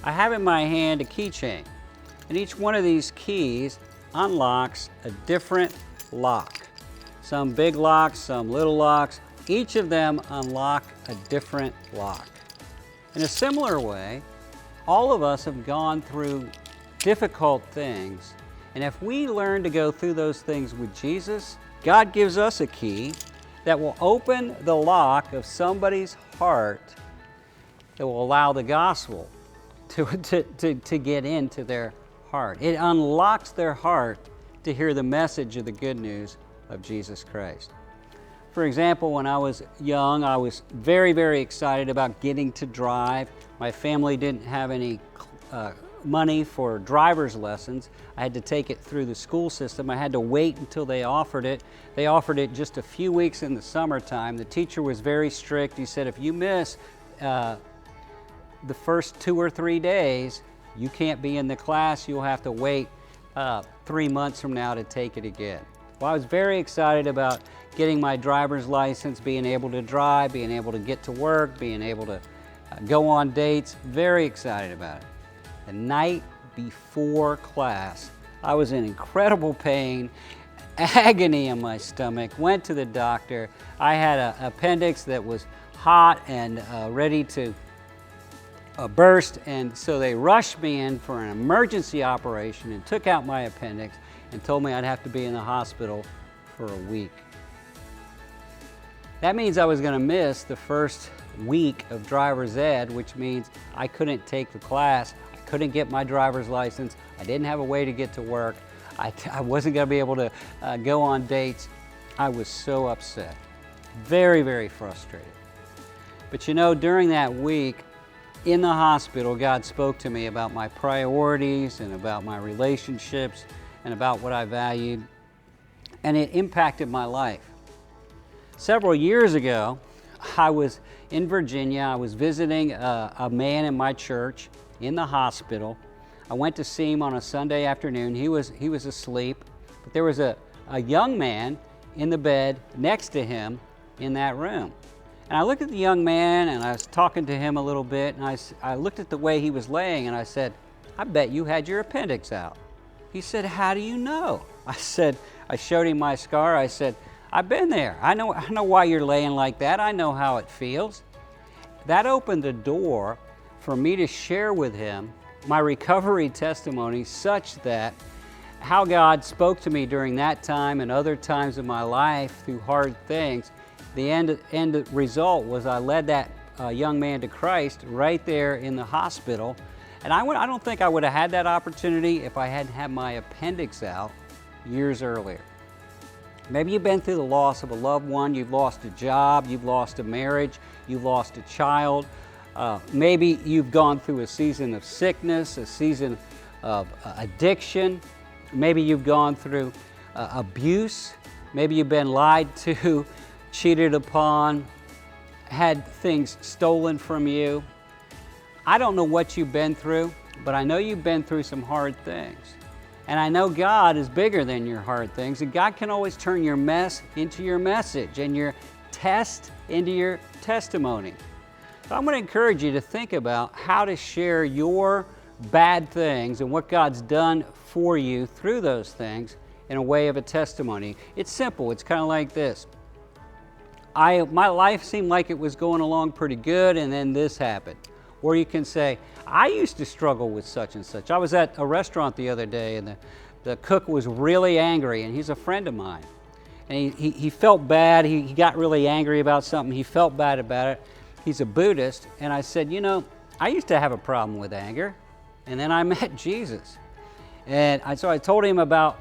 I have in my hand a keychain, and each one of these keys unlocks a different lock. Some big locks, some little locks. Each of them unlock a different lock. In a similar way, all of us have gone through difficult things, and if we learn to go through those things with Jesus, God gives us a key that will open the lock of somebody's heart that will allow the gospel to get into their heart. It unlocks their heart to hear the message of the good news of Jesus Christ. For example, when I was young, I was very, very excited about getting to drive. My family didn't have any money for driver's lessons. I had to take it through the school system. I had to wait until they offered it. They offered it just a few weeks in the summertime. The teacher was very strict. He said, if you miss the first 2 or 3 days, you can't be in the class. You'll have to wait 3 months from now to take it again. Well, I was very excited about getting my driver's license, being able to drive, being able to get to work, being able to go on dates. Very excited about it. The night before class, I was in incredible pain, agony in my stomach, went to the doctor. I had an appendix that was hot and ready to burst, and so they rushed me in for an emergency operation and took out my appendix and told me I'd have to be in the hospital for a week. That means I was going to miss the first week of driver's ed, which means I couldn't take the class, I couldn't get my driver's license, I didn't have a way to get to work, I wasn't going to be able to go on dates. I was so upset, very, very frustrated. But you know, during that week in the hospital, God spoke to me about my priorities and about my relationships and about what I valued, and it impacted my life. Several years ago, I was in Virginia. I was visiting a man in my church in the hospital. I went to see him on a Sunday afternoon. He was asleep, but there was a young man in the bed next to him in that room. And I looked at the young man, and I was talking to him a little bit, and I looked at the way he was laying, and I said, I bet you had your appendix out. He said, how do you know? I showed him my scar. I said, I've been there. I know why you're laying like that. I know how it feels. That opened the door for me to share with him my recovery testimony, such that how God spoke to me during that time and other times in my life through hard things, the end result was I led that young man to Christ right there in the hospital. And I don't think I would have had that opportunity if I hadn't had my appendix out years earlier. Maybe you've been through the loss of a loved one, you've lost a job, you've lost a marriage, you've lost a child. Maybe you've gone through a season of sickness, a season of addiction. Maybe you've gone through abuse. Maybe you've been lied to, cheated upon, had things stolen from you. I don't know what you've been through, but I know you've been through some hard things. And I know God is bigger than your hard things, and God can always turn your mess into your message and your test into your testimony. So I'm going to encourage you to think about how to share your bad things and what God's done for you through those things in a way of a testimony. It's simple. It's kind of like this. My life seemed like it was going along pretty good, and then this happened. Or you can say, I used to struggle with such and such. I was at a restaurant the other day, and the cook was really angry, and he's a friend of mine. And he felt bad. He got really angry about something. He felt bad about it. He's a Buddhist. And I said, you know, I used to have a problem with anger. And then I met Jesus. And so I told him about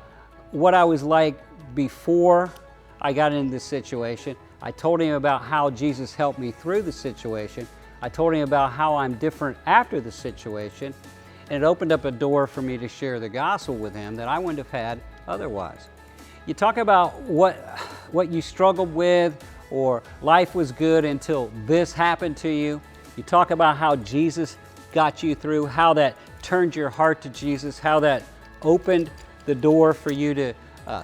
what I was like before I got into this situation. I told him about how Jesus helped me through the situation. I told him about how I'm different after the situation, and it opened up a door for me to share the gospel with him that I wouldn't have had otherwise. You talk about what you struggled with, or life was good until this happened to you. You talk about how Jesus got you through, how that turned your heart to Jesus, how that opened the door for you to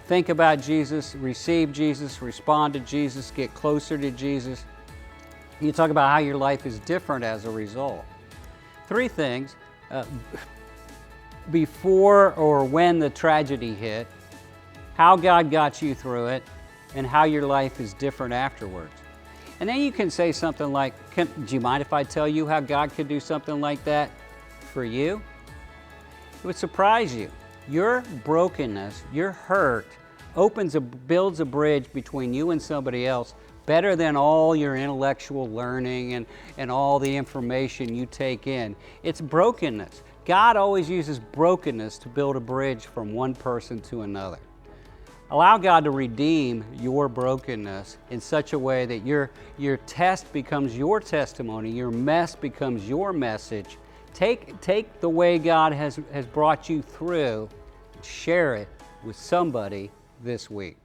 think about Jesus, receive Jesus, respond to Jesus, get closer to Jesus. You talk about how your life is different as a result. 3 things before or when the tragedy hit, how God got you through it, and how your life is different afterwards. And then you can say something like, do you mind if I tell you how God could do something like that for you? It would surprise you. Your brokenness, your hurt, builds a bridge between you and somebody else better than all your intellectual learning and all the information you take in. It's brokenness. God always uses brokenness to build a bridge from one person to another. Allow God to redeem your brokenness in such a way that your test becomes your testimony, your mess becomes your message. Take the way God has brought you through, share it with somebody this week.